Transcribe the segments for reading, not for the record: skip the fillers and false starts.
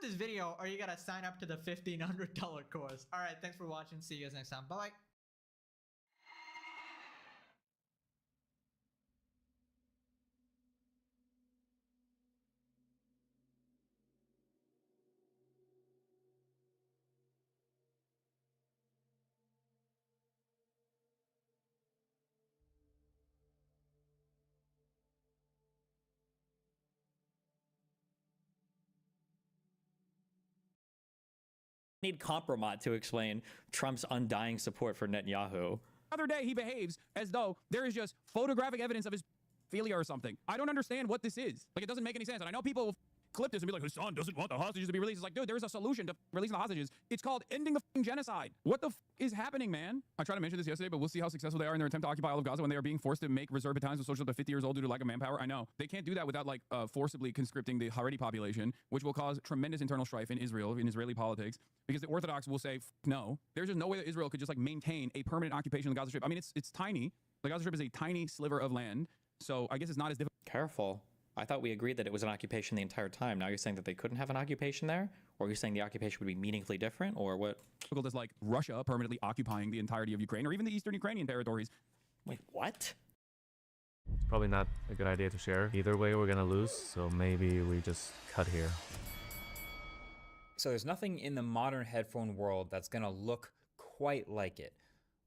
this video or you gotta sign up to the $1,500 course. All right, thanks for watching. See you guys next time. Bye-bye. Need Compromat to explain Trump's undying support for Netanyahu. Other day, he behaves as though there is just photographic evidence of his philia or something. I don't understand what this is. Like, it doesn't make any sense. And I know people will clip this and be like, Hassan doesn't want the hostages to be released. It's like, dude, there's a solution to releasing the hostages. It's called ending the genocide. What the is happening, man? I tried to mention this yesterday, but we'll see how successful they are in their attempt to occupy all of Gaza when they are being forced to make reserve battalions with soldiers up to 50 years old due to lack of manpower. I know. They can't do that without, like, forcibly conscripting the Haredi population, which will cause tremendous internal strife in Israel, in Israeli politics, because the Orthodox will say, no. There's just no way that Israel could just, like, maintain a permanent occupation of the Gaza Strip. I mean, it's tiny. The Gaza Strip is a tiny sliver of land, so I guess it's not as difficult. Careful. I thought we agreed that it was an occupation the entire time. Now you're saying that they couldn't have an occupation there? Or you're saying the occupation would be meaningfully different? Or what? As, like, Russia permanently occupying the entirety of Ukraine, or even the eastern Ukrainian territories. Wait, what? It's probably not a good idea to share. Either way, we're gonna lose, so maybe we just cut here. So there's nothing in the modern headphone world that's gonna look quite like it,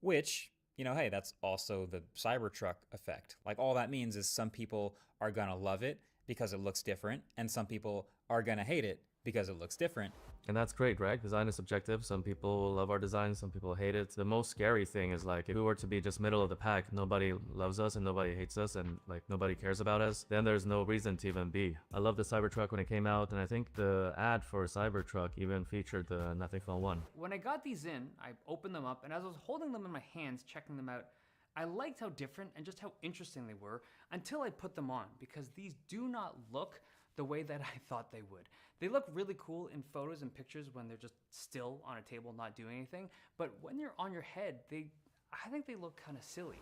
which, you know, hey, that's also the Cybertruck effect. Like, all that means is some people are gonna love it because it looks different, and some people are gonna hate it because it looks different. And that's great, right? Design is subjective. Some people love our design, some people hate it. The most scary thing is, like, if we were to be just middle of the pack, nobody loves us and nobody hates us and, like, nobody cares about us, then there's no reason to even be. I love the Cybertruck when it came out, and I think the ad for Cybertruck even featured the Nothing Phone 1. When I got these in, I opened them up, and as I was holding them in my hands, checking them out, I liked how different and just how interesting they were until I put them on, because these do not look the way that I thought they would. They look really cool in photos and pictures when they're just still on a table not doing anything, but when they're on your head, I think they look kind of silly.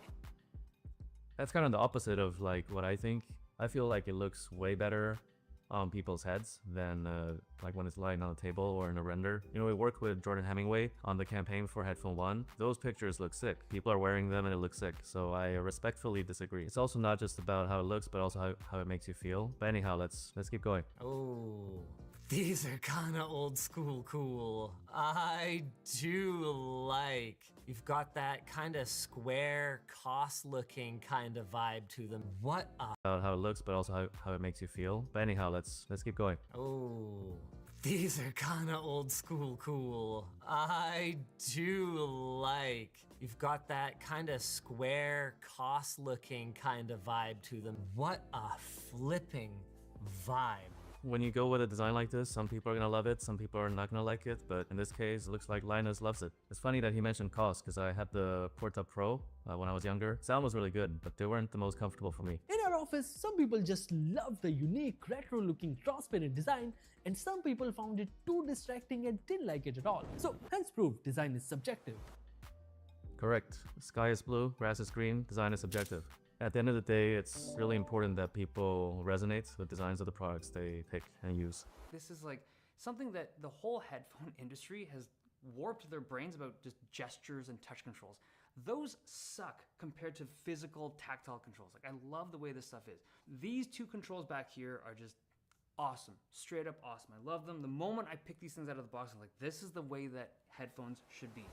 That's kind of the opposite of, like, what I think. I feel like it looks way better on people's heads than like when it's lying on the table or in a render. You know, we worked with Jordan Hemingway on the campaign for Headphone 1. Those pictures look sick. People are wearing them and it looks sick. So I respectfully disagree. It's also not just about how it looks, but also how it makes you feel. But anyhow, let's keep going. Oh, these are kind of old school cool. I do like. You've got that kind of square, cost looking kind of vibe to them. What a... About how it looks, but also how it makes you feel. But anyhow, let's keep going. Oh, these are kind of old school cool. I do like. You've got that kind of square, cost looking kind of vibe to them. What a flipping vibe. When you go with a design like this, some people are gonna love it, some people are not gonna like it, but in this case, it looks like Linus loves it. It's funny that he mentioned cost, because I had the Porta Pro when I was younger. Sound was really good, but they weren't the most comfortable for me. In our office, some people just love the unique, retro-looking transparent design, and some people found it too distracting and didn't like it at all. So, hence proof, design is subjective. Correct. Sky is blue, grass is green, design is subjective. At the end of the day, it's really important that people resonate with designs of the products they pick and use. This is like something that the whole headphone industry has warped their brains about, just gestures and touch controls. Those suck compared to physical tactile controls. Like, I love the way this stuff is. These two controls back here are just awesome, straight up awesome. I love them. The moment I pick these things out of the box, I'm like, this is the way that headphones should be.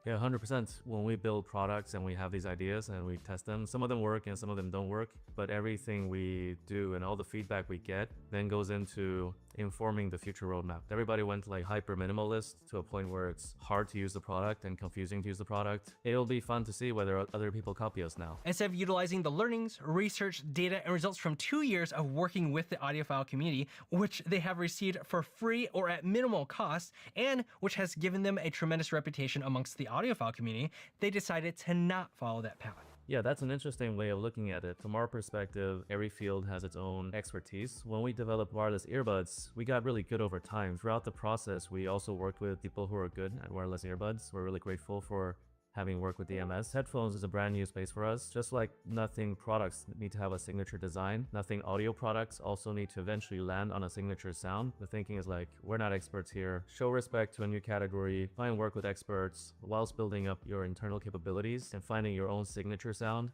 Yeah, 100%. When we build products and we have these ideas and we test them, some of them work and some of them don't work, but everything we do and all the feedback we get then goes into informing the future roadmap. Everybody went like hyper minimalist to a point where it's hard to use the product and confusing to use the product. It'll be fun to see whether other people copy us now. Instead of utilizing the learnings, research, data, and results from 2 years of working with the audiophile community, which they have received for free or at minimal cost, and which has given them a tremendous reputation amongst the audiophile community, they decided to not follow that path. Yeah, that's an interesting way of looking at it. From our perspective, every field has its own expertise. When we developed wireless earbuds, we got really good over time. Throughout the process, we also worked with people who are good at wireless earbuds. We're really grateful for having worked with DMS. Headphones is a brand new space for us. Just like nothing products need to have a signature design, nothing audio products also need to eventually land on a signature sound. The thinking is like, we're not experts here. Show respect to a new category, find work with experts whilst building up your internal capabilities and finding your own signature sound.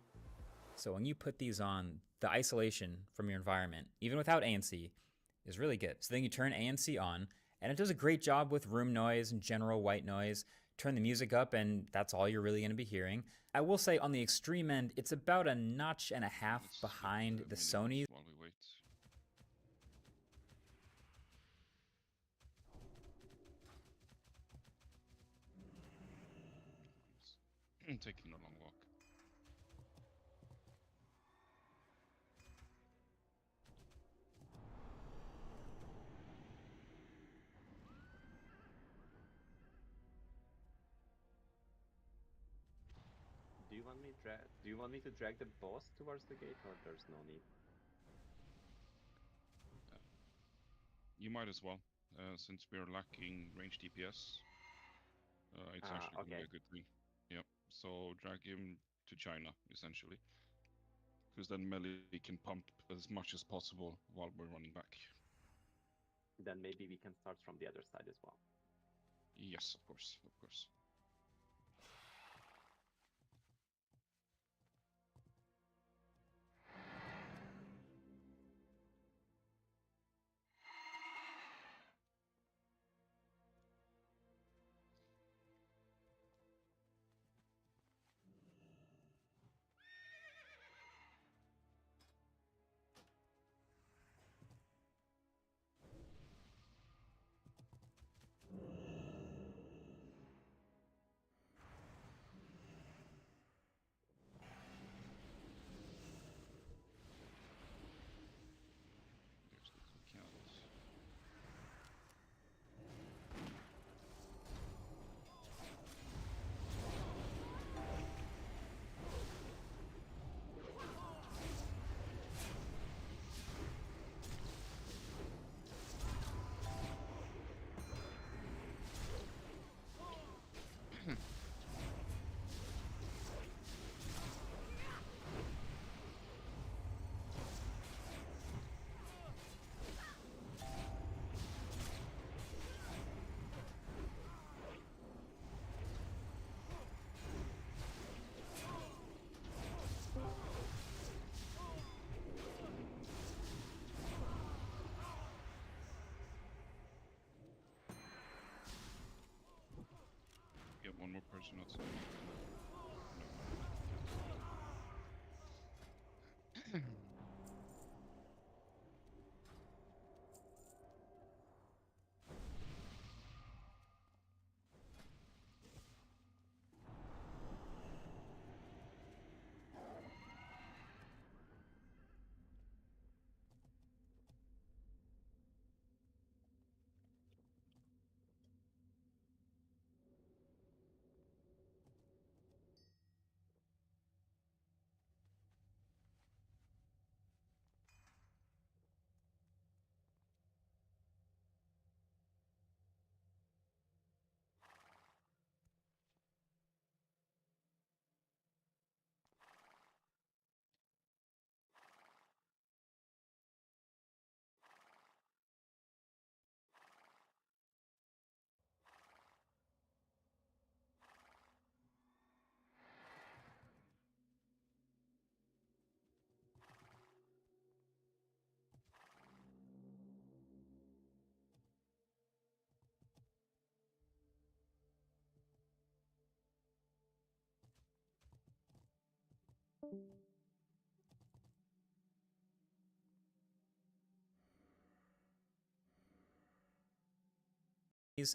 So when you put these on, the isolation from your environment, even without ANC, is really good. So then you turn ANC on, and it does a great job with room noise and general white noise. Turn the music up, and that's all you're really going to be hearing. I will say on the extreme end, it's about a notch and a half behind the Sony's. While we wait. Taking a long walk. Do you want me to drag the boss towards the gate, or there's no need? You might as well, since we're lacking range DPS. It's actually going to be a good thing. Yep. So drag him to China, essentially. Because then melee can pump as much as possible while we're running back. Then maybe we can start from the other side as well. Yes, of course, of course. There's the count. Get one more person outside. No.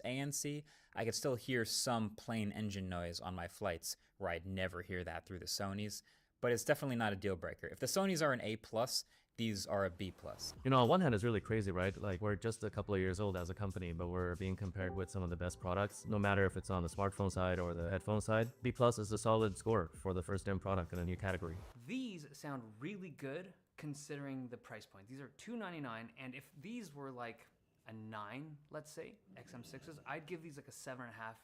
ANC, I could still hear some plain engine noise on my flights where I'd never hear that through the Sonys, but it's definitely not a deal breaker. If the Sonys are an A+, these are a B+. You know, on one hand, it's really crazy, right? Like, we're just a couple of years old as a company, but we're being compared with some of the best products, no matter if it's on the smartphone side or the headphone side. B+ is a solid score for the first gen product in a new category. These sound really good considering the price point. These are $299, and if these were like a 9, let's say, XM6s, I'd give these like a 7.5,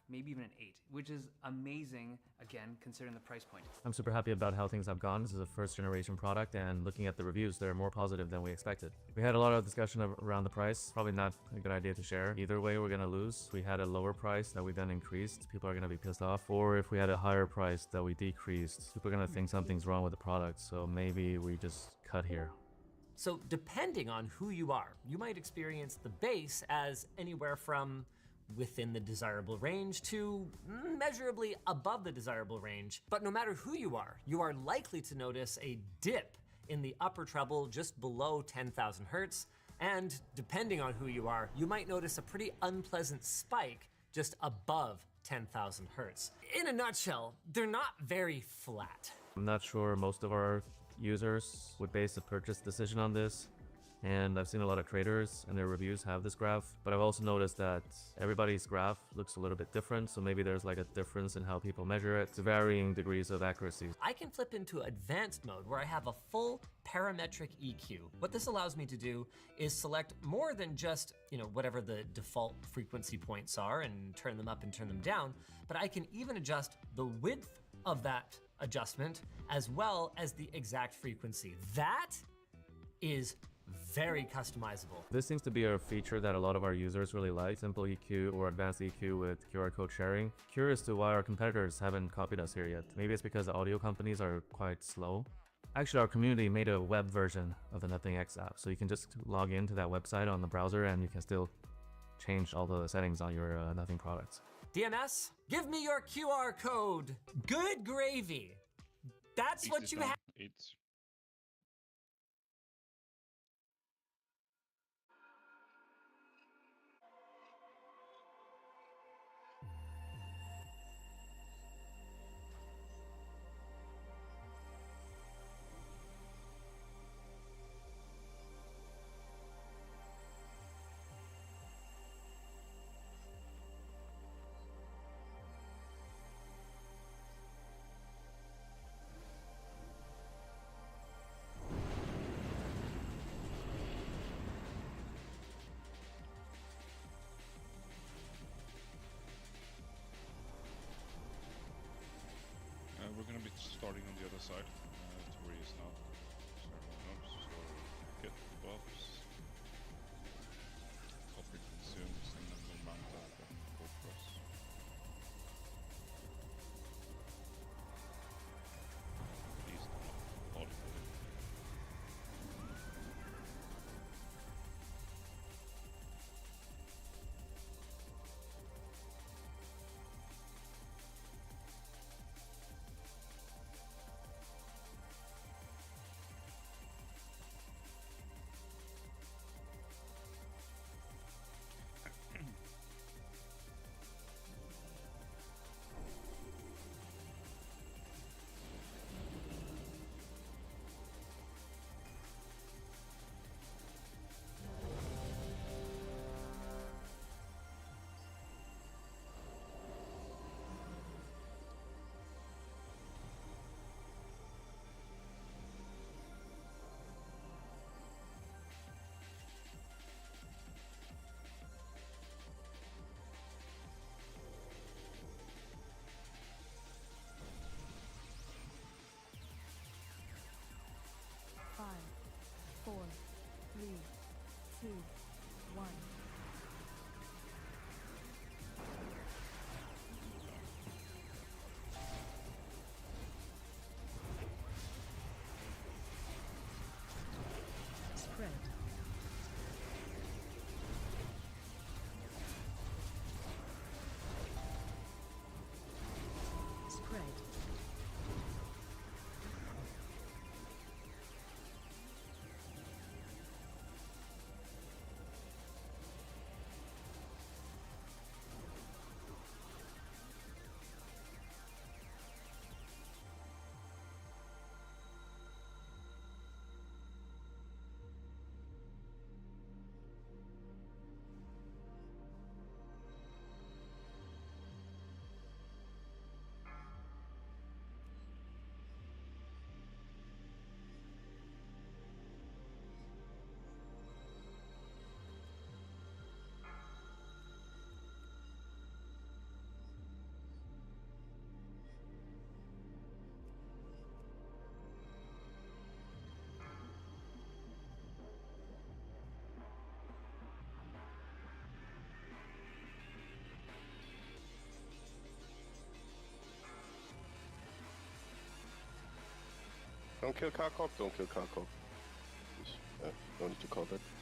maybe even an 8, which is amazing, again, considering the price point. I'm super happy about how things have gone. This is a first generation product, and looking at the reviews, they're more positive than we expected. We had a lot of discussion around the price. Probably not a good idea to share. Either way, we're gonna lose. We had a lower price that we then increased. People are gonna be pissed off. Or if we had a higher price that we decreased, people are gonna think something's wrong with the product. So maybe we just cut here. So depending on who you are, you might experience the base as anywhere from within the desirable range to measurably above the desirable range. But no matter who you are likely to notice a dip in the upper treble just below 10,000 hertz. And depending on who you are, you might notice a pretty unpleasant spike just above 10,000 hertz. In a nutshell, they're not very flat. I'm not sure most of our users would base a purchase decision on this, and I've seen a lot of traders and their reviews have this graph, but I've also noticed that everybody's graph looks a little bit different, so maybe there's like a difference in how people measure it to varying degrees of accuracy. I can flip into advanced mode where I have a full parametric EQ. What this allows me to do is select more than just, whatever the default frequency points are and turn them up and turn them down, but I can even adjust the width of that adjustment as well as the exact frequency. That is very customizable. This seems to be a feature that a lot of our users really like, simple EQ or advanced EQ with QR code sharing. Curious to why our competitors haven't copied us here yet. Maybe it's because the audio companies are quite slow. Actually, our community made a web version of the Nothing X app, so you can just log into that website on the browser and you can still change all the settings on your Nothing products. DMS, give me your QR code. Good gravy. That's what you have. It's we're gonna be starting on the other side, to where he is now. So everyone knows. So get the buffs, copy consumes, and then we'll mount that and go across. Please do not auto it. Don't kill Karkov, don't kill Karkov. Just, no need to call that.